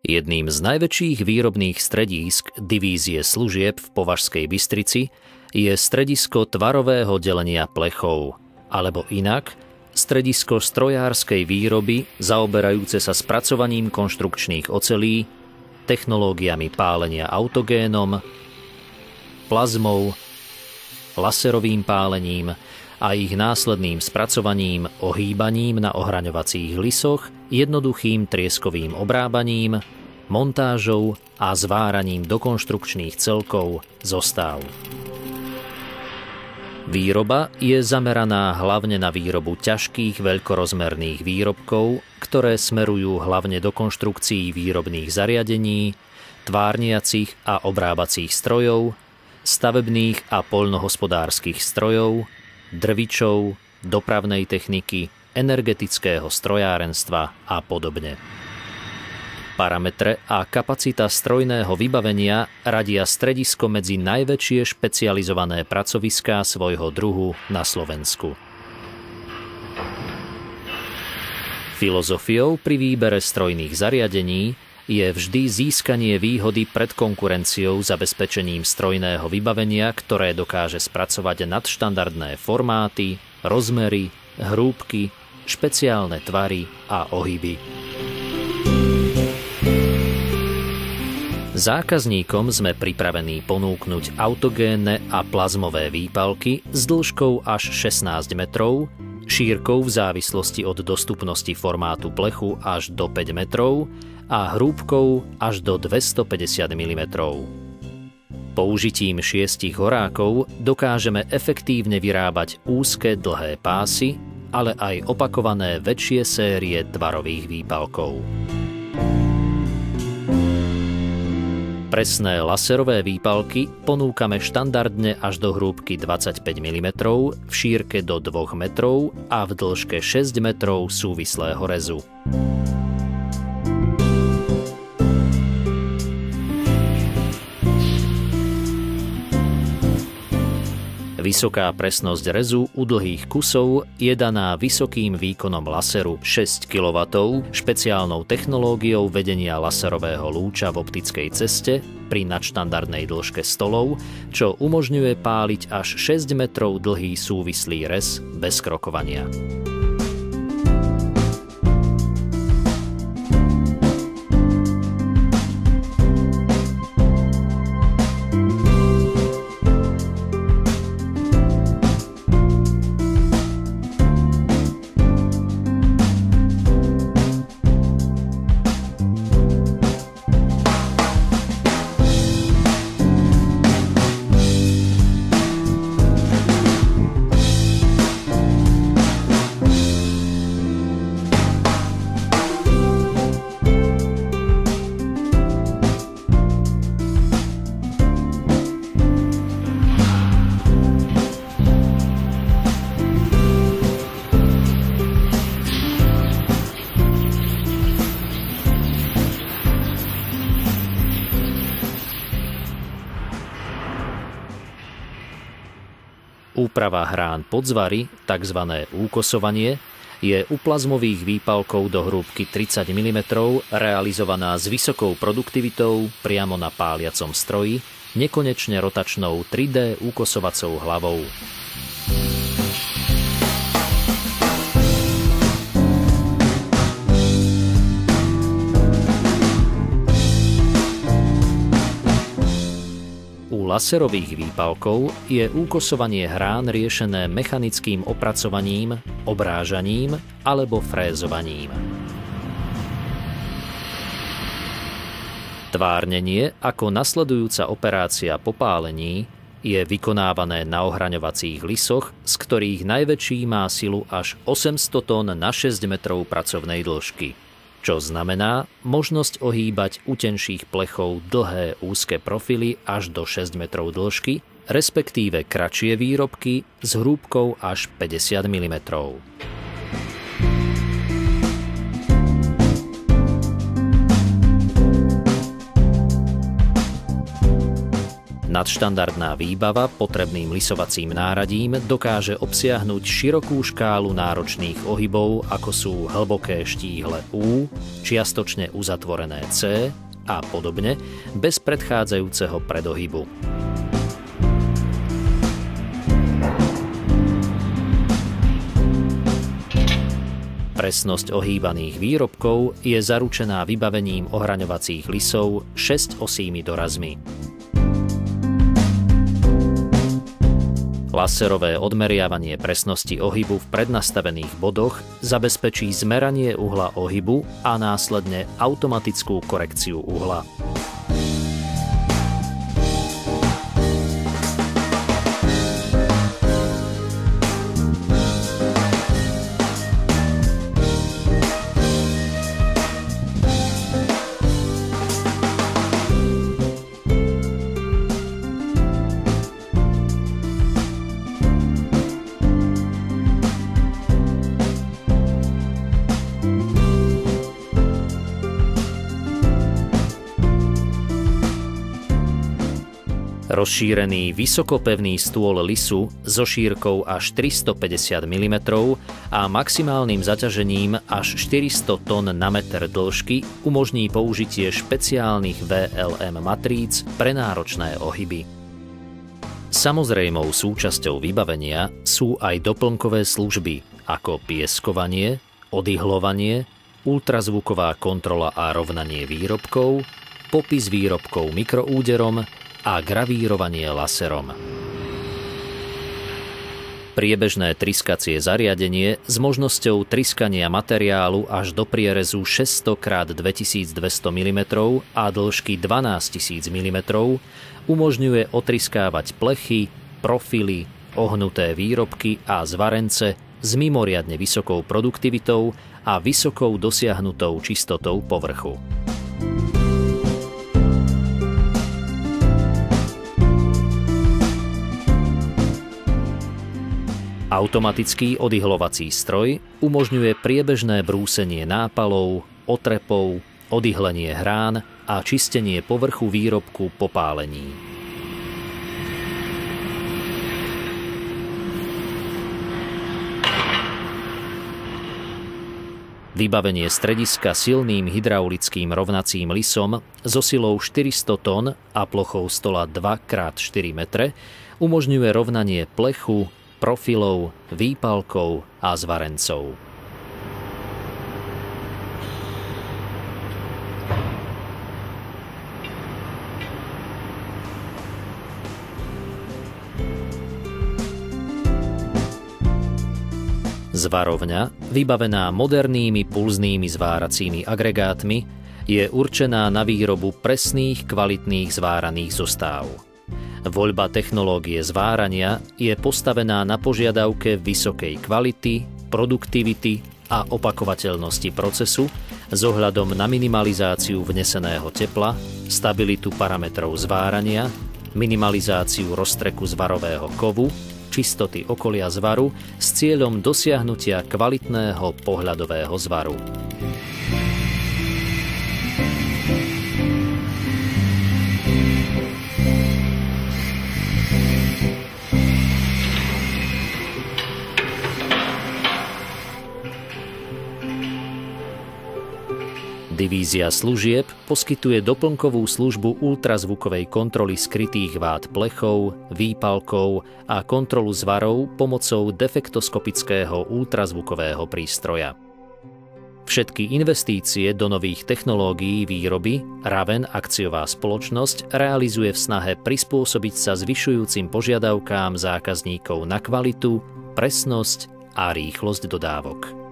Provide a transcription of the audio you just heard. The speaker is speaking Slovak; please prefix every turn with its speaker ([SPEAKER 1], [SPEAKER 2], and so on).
[SPEAKER 1] Jedným z najväčších výrobných stredísk divízie služieb v Považskej Bystrici je stredisko tvarového delenia plechov, alebo inak stredisko strojárskej výroby zaoberajúce sa spracovaním konštrukčných ocelí, technológiami pálenia autogénom, plazmou, laserovým pálením a ich následným spracovaním, ohýbaním na ohraňovacích lisoch, jednoduchým trieskovým obrábaním, montážou a zváraním do konštrukčných celkov zostáv. Výroba je zameraná hlavne na výrobu ťažkých veľkorozmerných výrobkov, ktoré smerujú hlavne do konštrukcií výrobných zariadení, tvárniacich a obrábacích strojov, stavebných a poľnohospodárskych strojov, drvičov, dopravnej techniky, energetického strojárenstva a podobne. Parametre a kapacita strojného vybavenia radia stredisko medzi najväčšie špecializované pracoviská svojho druhu na Slovensku. Filozofiou pri výbere strojných zariadení je vždy získanie výhody pred konkurenciou zabezpečením strojného vybavenia, ktoré dokáže spracovať nadštandardné formáty, rozmery, hrúbky, špeciálne tvary a ohyby. Zákazníkom sme pripravení ponúknuť autogénne a plazmové výpalky s dĺžkou až 16 metrov, šírkou v závislosti od dostupnosti formátu plechu až do 5 metrov a hrúbkou až do 250 mm. Použitím 6 horákov dokážeme efektívne vyrábať úzke dlhé pásy, ale aj opakované väčšie série tvarových výpalkov. Presné laserové výpalky ponúkame štandardne až do hrúbky 25 mm, v šírke do 2 metrov a v dĺžke 6 metrov súvislého rezu. Vysoká presnosť rezu u dlhých kusov je daná vysokým výkonom laseru 6 kW, špeciálnou technológiou vedenia laserového lúča v optickej ceste pri nadštandardnej dĺžke stolov, čo umožňuje páliť až 6 metrov dlhý súvislý rez bez krokovania. Úprava hrán podzvary, tzv. Úkosovanie, je u plazmových výpalkov do hrúbky 30 mm realizovaná s vysokou produktivitou priamo na páliacom stroji, nekonečne rotačnou 3D úkosovacou hlavou. U laserových výpalkov je úkosovanie hrán riešené mechanickým opracovaním, obrážaním alebo frézovaním. Tvárnenie ako nasledujúca operácia po pálení je vykonávané na ohraňovacích lisoch, z ktorých najväčší má silu až 800 tón na 6 metrov pracovnej dĺžky, čo znamená možnosť ohýbať u tenších plechov dlhé úzke profily až do 6 metrov dĺžky, respektíve kratšie výrobky s hrúbkou až 50 mm. Nadštandardná výbava potrebným lisovacím náradím dokáže obsiahnuť širokú škálu náročných ohybov, ako sú hlboké štíhle U, čiastočne uzatvorené C a podobne, bez predchádzajúceho predohybu. Presnosť ohýbaných výrobkov je zaručená vybavením ohraňovacích lisov 6-osými dorazmi. Laserové odmeriavanie presnosti ohybu v prednastavených bodoch zabezpečí zmeranie uhla ohybu a následne automatickú korekciu uhla. Rozšírený vysokopevný stôl lisu so šírkou až 350 mm a maximálnym zaťažením až 400 tón na meter dĺžky umožní použitie špeciálnych VLM matríc pre náročné ohyby. Samozrejmou súčasťou vybavenia sú aj doplnkové služby ako pieskovanie, odyhlovanie, ultrazvuková kontrola a rovnanie výrobkov, popis výrobkov mikroúderom a gravírovanie laserom. Priebežné triskacie zariadenie s možnosťou triskania materiálu až do prierezu 600x2200 mm a dĺžky 12000 mm umožňuje otriskávať plechy, profily, ohnuté výrobky a zvarence s mimoriadne vysokou produktivitou a vysokou dosiahnutou čistotou povrchu. Automatický odyhlovací stroj umožňuje priebežné brúsenie nápalov, otrepov, odyhlenie hrán a čistenie povrchu výrobku po pálení. Vybavenie strediska silným hydraulickým rovnacím lisom so silou 400 tón a plochou stola 2x4 metre umožňuje rovnanie plechu, profilov, výpalkov a zvarencov. Zvarovňa, vybavená modernými pulznými zváracími agregátmi, je určená na výrobu presných, kvalitných zváraných zostáv. Voľba technológie zvárania je postavená na požiadavke vysokej kvality, produktivity a opakovateľnosti procesu s ohľadom na minimalizáciu vneseného tepla, stabilitu parametrov zvárania, minimalizáciu roztreku zvarového kovu, čistoty okolia zvaru s cieľom dosiahnutia kvalitného pohľadového zvaru. Divízia služieb poskytuje doplnkovú službu ultrazvukovej kontroly skrytých vád plechov, výpalkov a kontrolu zvarov pomocou defektoskopického ultrazvukového prístroja. Všetky investície do nových technológií výroby Raven akciová spoločnosť realizuje v snahe prispôsobiť sa zvyšujúcim požiadavkám zákazníkov na kvalitu, presnosť a rýchlosť dodávok.